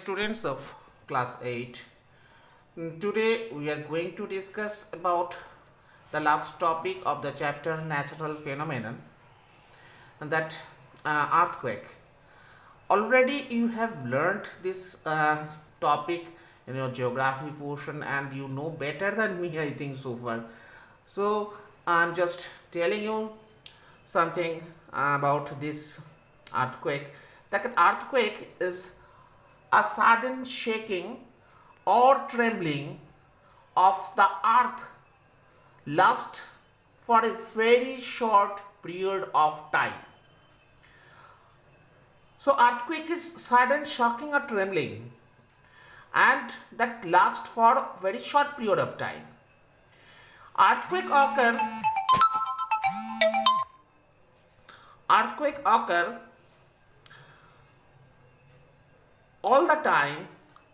students of class 8. Today we are going to discuss about the last topic of the chapter natural phenomenon, and that earthquake. Already you have learned this topic in your geography portion and you know better than me, I think, so far. So I'm just telling you something about this earthquake. That earthquake is a sudden shaking or trembling of the earth lasts for a very short period of time. So earthquake is sudden shocking or trembling and that lasts for very short period of time. Earthquake occur all the time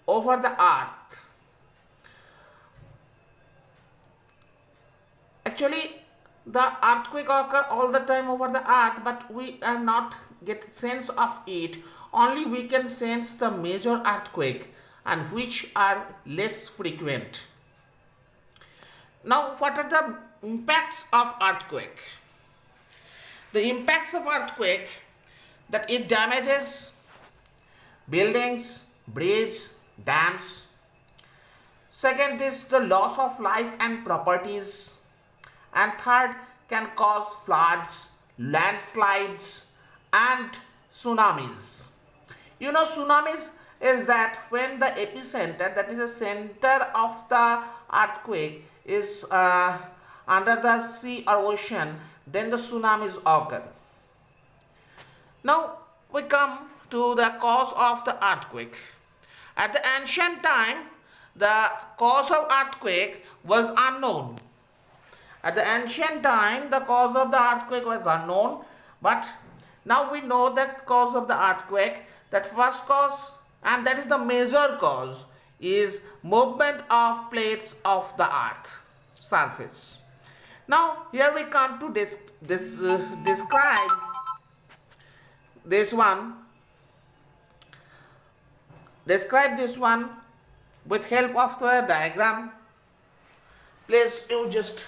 over the earth. Actually, the earthquake occur all the time over the earth, but we are not get sense of it. Only we can sense the major earthquake and which are less frequent. Now, what are the impacts of earthquake? The impacts of earthquake, that it damages buildings, bridges, dams. Second is the loss of life and properties. And third, can cause floods, landslides, and tsunamis. You know, tsunamis is that when the epicenter, that is the center of the earthquake, is under the sea or ocean, then the tsunamis occur. Now we come to the cause of the earthquake. At the ancient time, the cause of earthquake was unknown. At the ancient time, the cause of the earthquake was unknown, but now we know that cause of the earthquake, that first cause, and that is the major cause, is movement of plates of the earth surface. Now here we come to describe this one. Describe this one with help of the diagram. Please you just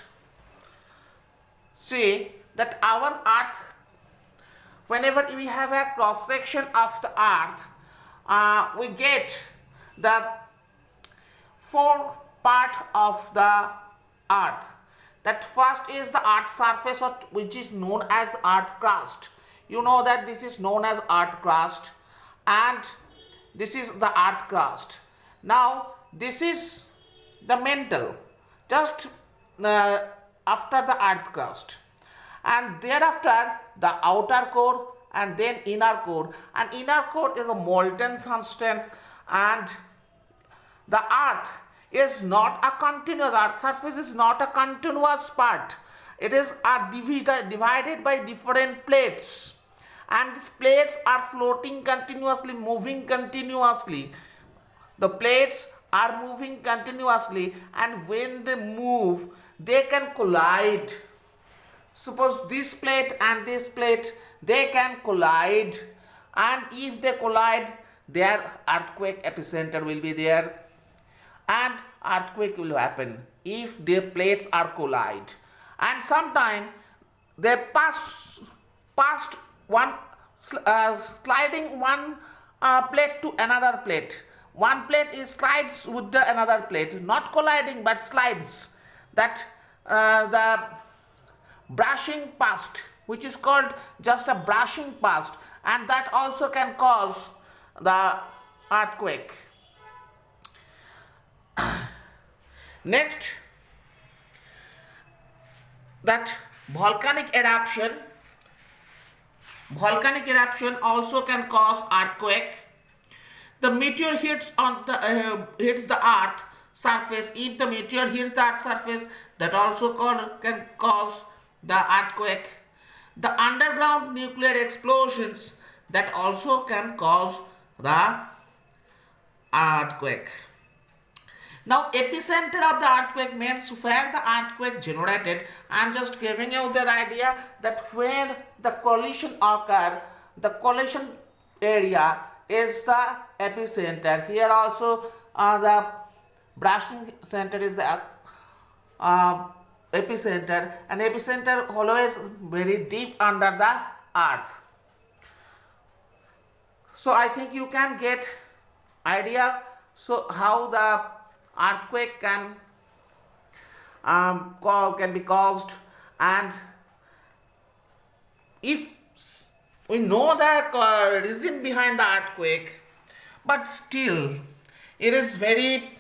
see that our earth, whenever we have a cross section of the earth, we get the four part of the earth. That first is the earth surface, which is known as earth crust. You know that this is known as earth crust, and this is the earth crust. Now this is the mantle just after the earth crust, and thereafter the outer core and then inner core. And inner core is a molten substance, and the earth is not a continuous, earth surface is not a continuous part. It is divided by different plates, and these plates are floating continuously, moving continuously. The plates are moving continuously, and when they move, they can collide. Suppose this plate and this plate, they can collide, and if they collide, their earthquake epicenter will be there, and earthquake will happen if their plates are collide. And sometime they past one sliding one plate to another plate. One plate is slides with the another plate, not colliding but slides. That the brushing past, which is called just a brushing past, and that also can cause the earthquake. Next, that volcanic eruption also can cause earthquake. The meteor hits the earth surface. If the meteor hits the earth surface, that also can cause the earthquake. The underground nuclear explosions, that also can cause the earthquake. Now epicenter of the earthquake means where the earthquake generated. I am just giving you the idea that where the collision occur, the collision area is the epicenter. Here also the brushing center is the epicenter, and epicenter always very deep under the earth. So I think you can get idea so how the earthquake can be caused, and if we know the reason behind the earthquake, but still it is very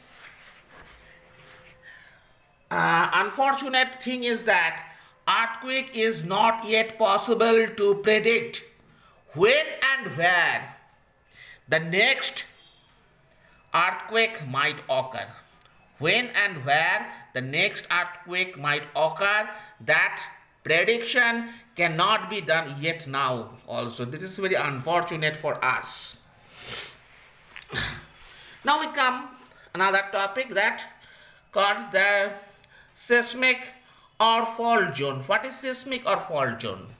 unfortunate thing is that earthquake is not yet possible to predict when and where the next earthquake might occur. When and where the next earthquake might occur, that prediction cannot be done yet now also. This is very unfortunate for us. Now we come another topic that called the seismic or fault zone. What is seismic or fault zone?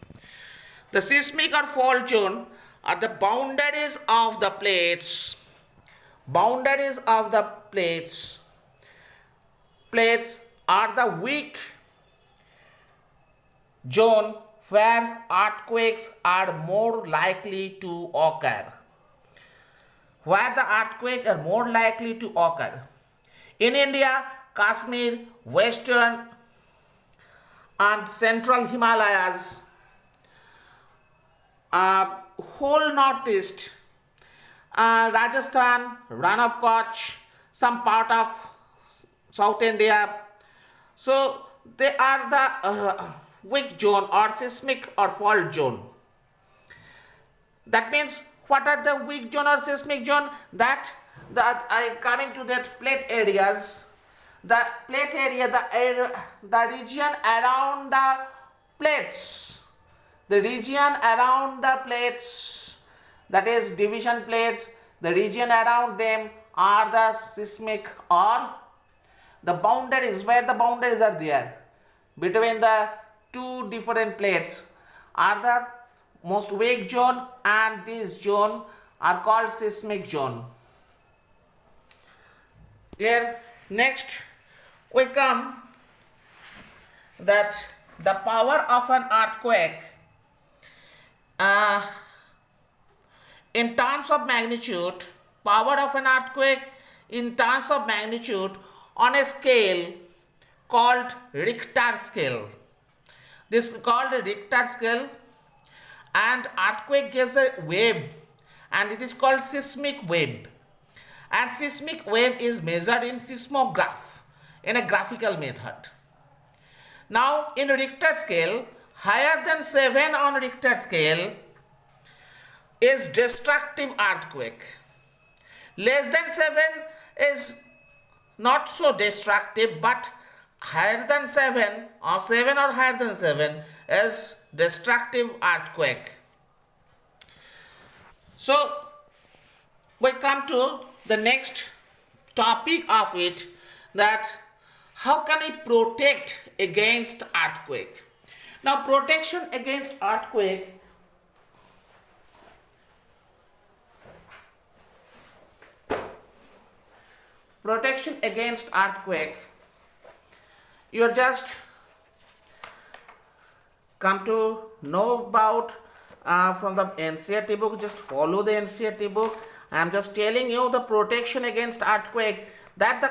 The seismic or fault zone are the boundaries of the plates. Boundaries of the plates. Plates are the weak zone where earthquakes are more likely to occur. Where the earthquakes are more likely to occur. In India, Kashmir, Western and Central Himalayas, whole Northeast, Rajasthan, Rann of Kutch, some part of South India. So they are the weak zone or seismic or fault zone. That means what are the weak zone or seismic zone? That I coming to that plate areas. The plate area, the region around the plates. The region around the plates, that is division plates, the region around them are the seismic or the boundaries, where the boundaries are there between the two different plates are the most weak zone, and this zone are called seismic zone. Here next we come that the power of an earthquake in terms of magnitude, power of an earthquake in terms of magnitude on a scale called Richter scale. This is called a Richter scale, and earthquake gives a wave, and it is called seismic wave. And seismic wave is measured in seismograph in a graphical method. Now in Richter scale, higher than 7 on Richter scale is destructive earthquake. Less than 7 is not so destructive, but higher than 7 or 7 or higher than 7 is destructive earthquake. So we come to the next topic of it, that how can we protect against earthquake? Now protection against earthquake, you are just come to know about from the NCERT book. Just follow the NCERT book. I am just telling you the protection against earthquake, that the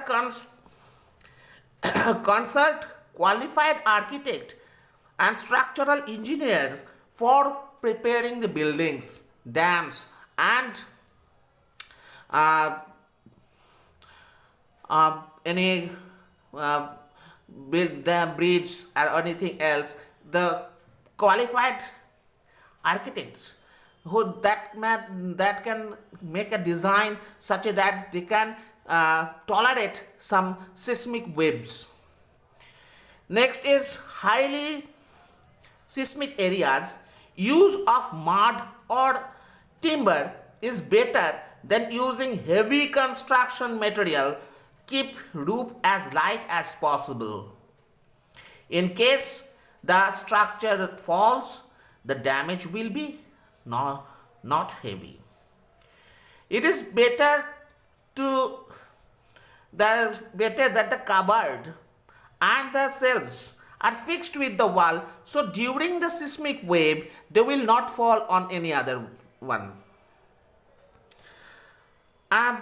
consult qualified architect and structural engineer for preparing the buildings, dams and any build dam, bridge or anything else. The qualified architects who that can make a design such that they can tolerate some seismic waves. Next is highly seismic areas. Use of mud or timber is better than using heavy construction material. Keep roof as light as possible. In case the structure falls, the damage will be not heavy. It is to better that the cupboard and the shelves are fixed with the wall, so during the seismic wave they will not fall on any other one.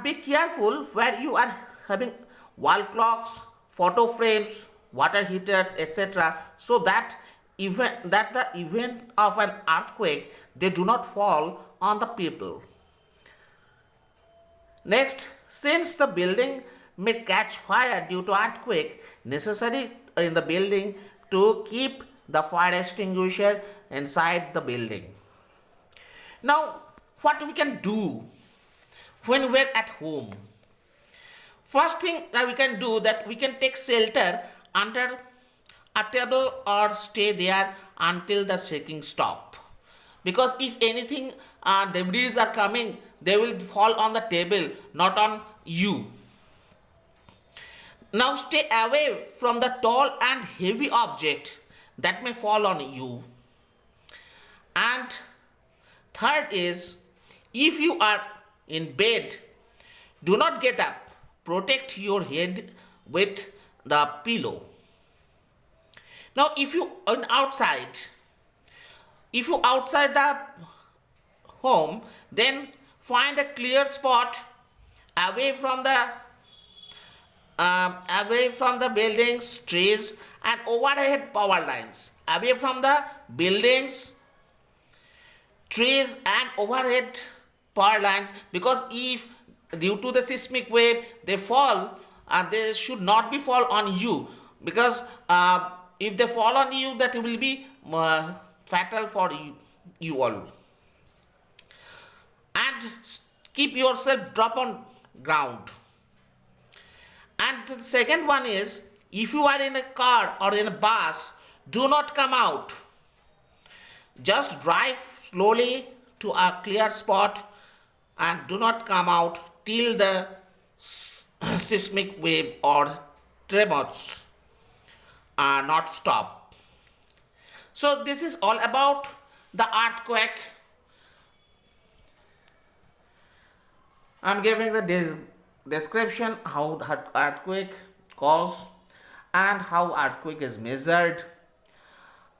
Be careful where you are having wall clocks, photo frames, water heaters, etc., so that the event of an earthquake they do not fall on the people. Next, since the building may catch fire due to earthquake, necessary in the building to keep the fire extinguisher inside the building. Now, what we can do when we're at home? First thing that we can do, that we can take shelter under a table or stay there until the shaking stop. Because if anything debris are coming, they will fall on the table, not on you. Now stay away from the tall and heavy object that may fall on you. And third is, if you are in bed, do not get up. Protect your head with the pillow. Now if you are outside the home, then find a clear spot away from the buildings, trees and overhead power lines. Away from the buildings, trees and overhead power lines, because if due to the seismic wave they fall, they should not be fall on you, because if they fall on you, that will be fatal for you all. And keep yourself drop on ground. And the second one is, if you are in a car or in a bus, do not come out. Just drive slowly to a clear spot and do not come out till the seismic wave or tremors are not stop. So this is all about the earthquake. I'm giving the description how earthquake cause and how earthquake is measured,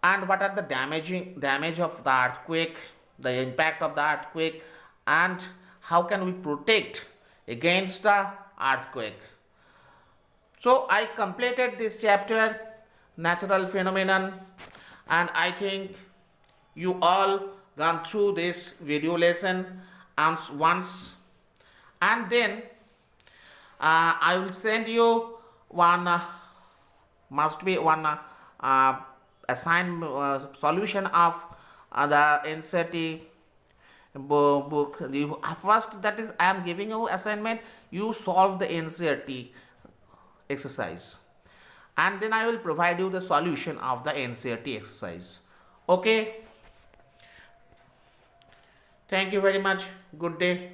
and what are the damage of the earthquake, the impact of the earthquake, and how can we protect against the earthquake. So I completed this chapter, natural phenomenon, and I think you all gone through this video lesson once, and then I will send you one assigned solution of the NCERT book. First, that is, I am giving you assignment, you solve the NCERT exercise, and then I will provide you the solution of the NCERT exercise. Okay, thank you very much. Good day.